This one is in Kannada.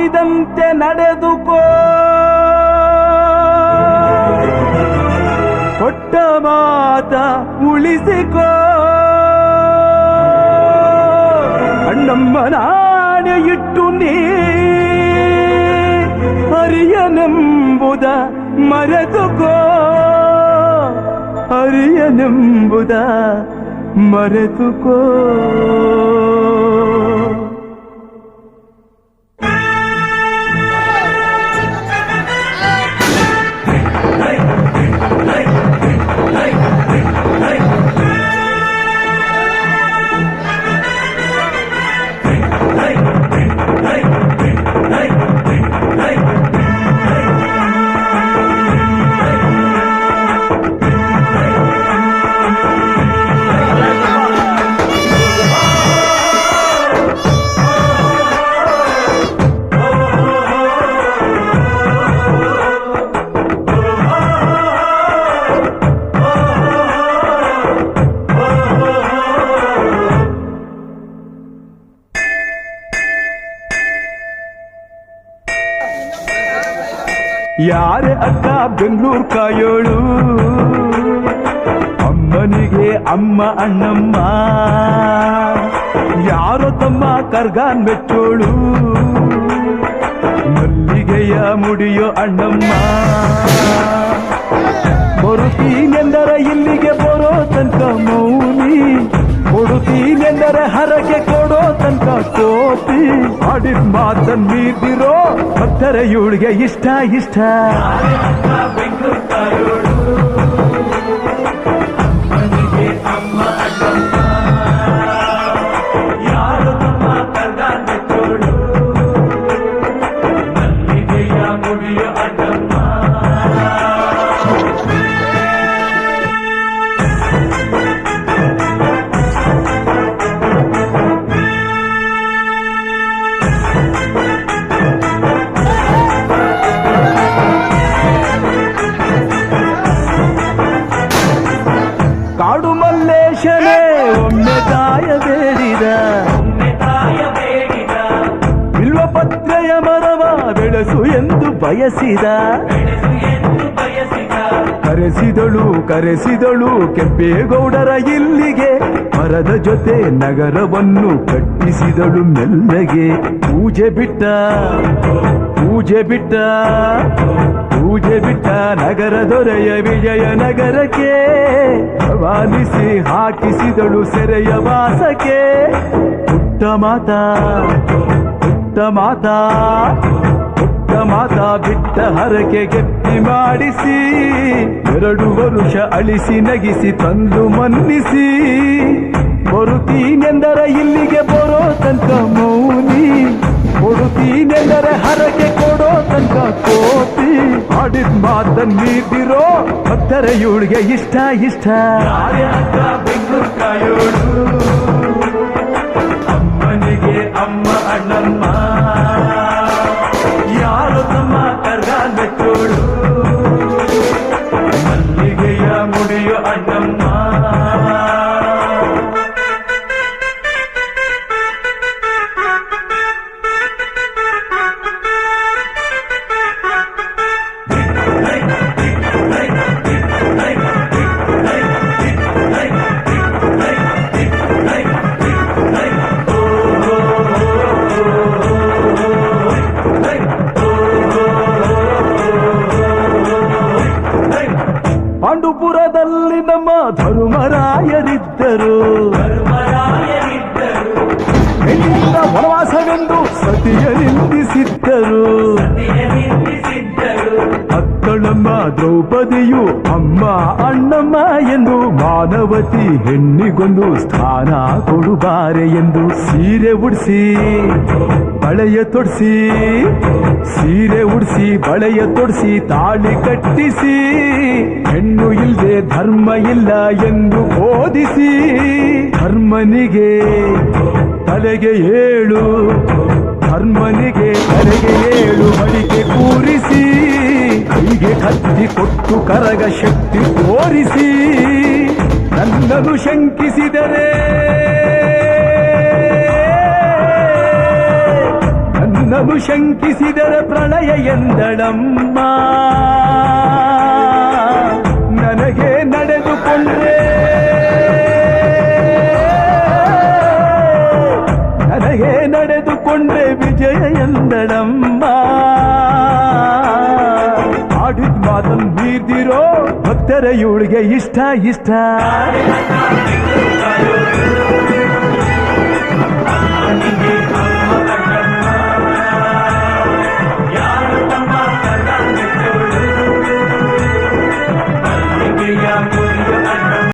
ಆಡಿದಂತೆ ನಡೆದುಕೋ, ಕೊಟ್ಟ ಮಾತ ಉಳಿಸಿಕೋ. ಅಣ್ಣಮ್ಮನಾಣೆ ಇಟ್ಟು ನೀ ಅರಿಯನೆಂಬುದ ಮರೆತುಕೋ, ಅರಿಯನೆಂಬುದ ಮರೆತುಕೋ. ಯಾರೇ ಅಕ್ಕ ಬೆಂಗಳೂರು ಕಾಯೋಳು, ಅಮ್ಮನಿಗೆ ಅಮ್ಮ ಅಣ್ಣಮ್ಮ. ಯಾರೋ ತಮ್ಮ ಕರ್ಗಾನ್ ಮೆಚ್ಚೋಳು, ಮಲ್ಲಿಗೆಯ ಮುಡಿಯೋ ಅಣ್ಣಮ್ಮ. ಬರುತ್ತೀನೆಂದರೆ ಇಲ್ಲಿಗೆ ಬರೋ ತನಕ ಮೌನಿ, ಕೊಡುತ್ತೀನೆಂದರೆ ಹರಕೆ ಕೊಡೋ ತನಕ ಕೋತಿ. ಆಡಿದ ಮಾತನ್ ಮೀದಿರೋ ಭಕ್ತರ ಇವಳಿಗೆ ಇಷ್ಟ ಇಷ್ಟ. ಅಮ್ಮನಿಗೆ ಅಮ್ಮ ಅಣ್ಣಮ್ಮ, ಯಾರು ತಮ್ಮ ಕರ್ಗಾನ್ ಮೆಚ್ಚೋಳು, ಮಲ್ಲಿಗೆಯ ಮುಡಿಯೋ ಅಣ್ಣಮ್ಮ. ಕಾಡು ಮಲ್ಲೇಶನೇ ಒಮ್ಮೆ ತಾಯ ಬೇಡಿದ, ಬಿಲ್ವಪತ್ರೆಯ ಮರವ ಬೆಳೆಸು ಎಂದು ಬಯಸಿದ. ಕರೆಸಿದಳು ಕರೆಸಿದಳು ಕೆಂಪೇಗೌಡರ ಇಲ್ಲಿಗೆ, ಮರದ ಜೊತೆ ನಗರವನ್ನು ಕಟ್ಟಿಸಿದಳು ಮೆಲ್ಲಗೆ. ಪೂಜೆ ಬಿಟ್ಟ ಪೂಜೆ ಬಿಟ್ಟ ಪೂಜೆ ಬಿಟ್ಟ ನಗರ ದೊರೆಯ ವಿಜಯನಗರಕ್ಕೆ, ರವಾನಿಸಿ ಹಾಕಿಸಿದಳು ಸೆರೆಯ ವಾಸಕ್ಕೆ. ಪುಟ್ಟ ಮಾತಾ ಪುಟ್ಟ ಮಾತಾ ಪುಟ್ಟ ಮಾತಾ ಬಿಟ್ಟ ಹರಕೆ ಗೆಟ್ಟಿ ಮಾಡಿಸಿ, 2 ವರುಷ ಅಳಿಸಿ ನಗಿಸಿ ತಂದು ಮನ್ನಿಸಿ. ಬರುತ್ತೀನೆಂದರೆ ಇಲ್ಲಿಗೆ ಬರೋ ತನಕ ಮೌನಿ, ಕೊಡುತ್ತೀನೆಂದರೆ ಹರಕೆ ಕೊಡೋ ತನಕ ಕೋತಿ. ಆಡಿದ ಮಾತನ್ ಮೀದಿರೋ ಭಕ್ತರ ಇವಳಿಗೆ ಇಷ್ಟ ಇಷ್ಟ. ಬೆಂಗಳೂರು ಕಾಯೋಳು, ಅಮ್ಮನಿಗೆ ಅಮ್ಮ ಅಣ್ಣಮ್ಮ. ಯಾರು ತಮ್ಮ ಕರ್ಗಾನ್ ಮೆಚ್ಚೋಳು, ಮಲ್ಲಿಗೆಯ ಮುಡಿಯೋ ಅಣ್ಣಮ್ಮ. ಪಾಂಡುಪುರದಲ್ಲಿ ನಮ್ಮ ಧರ್ಮರಾಯರಿದ್ದರು, ಹೆಣ್ಣಿನಿಂದ ವನವಾಸವೆಂದು ಸತಿಯ ನಿಂದಿಸಿದ್ದರು. ಅತ್ತಳಮ್ಮ ದ್ರೌಪದಿಯು ಅಮ್ಮ ಅಣ್ಣಮ್ಮ ಎಂದು, ಮಾನವತಿ ಹೆಣ್ಣಿಗೊಂದು ಸ್ಥಾನ ಕೊಡುಬಾರೆ ಎಂದು. ಸೀರೆ ಉಡಿಸಿ ಬಳೆಯ ತೊಡಿಸಿ, ಸೀರೆ ಉಡಿಸಿ ಬಳೆಯ ತೊಡಿಸಿ ತಾಳಿ ಕಟ್ಟಿಸಿ, ಹೆಣ್ಣು ಇಲ್ಲದೆ ಧರ್ಮ ಇಲ್ಲ ಎಂದು ಬೋಧಿಸಿ. ಧರ್ಮನಿಗೆ ತಲೆಗೆ ಏಳು, ಧರ್ಮನಿಗೆ ತಲೆಗೆ ಏಳು ಬಳಿಕೆ ಕೂರಿಸಿ, ಕೈಗೆ ಕತ್ತಿ ಕೊಟ್ಟು ಕರಗ ಶಕ್ತಿ ತೋರಿಸಿ. ನನ್ನನ್ನು ಶಂಕಿಸಿದರೆ ನನ್ನನ್ನು ಶಂಕಿಸಿದರೆ ಪ್ರಳಯ ಎಂದಳಮ್ಮ ನನಗೆ ನಡೆದುಕೊಂಡ್ರೆ ವಿಜಯ ಎಂದಳಮ್ಮ ಆಡಿದ ಮಾತನ್ನು ಮೀರ್ದಿರೋ ಭಕ್ತರ ಇವಳಿಗೆ ಇಷ್ಟ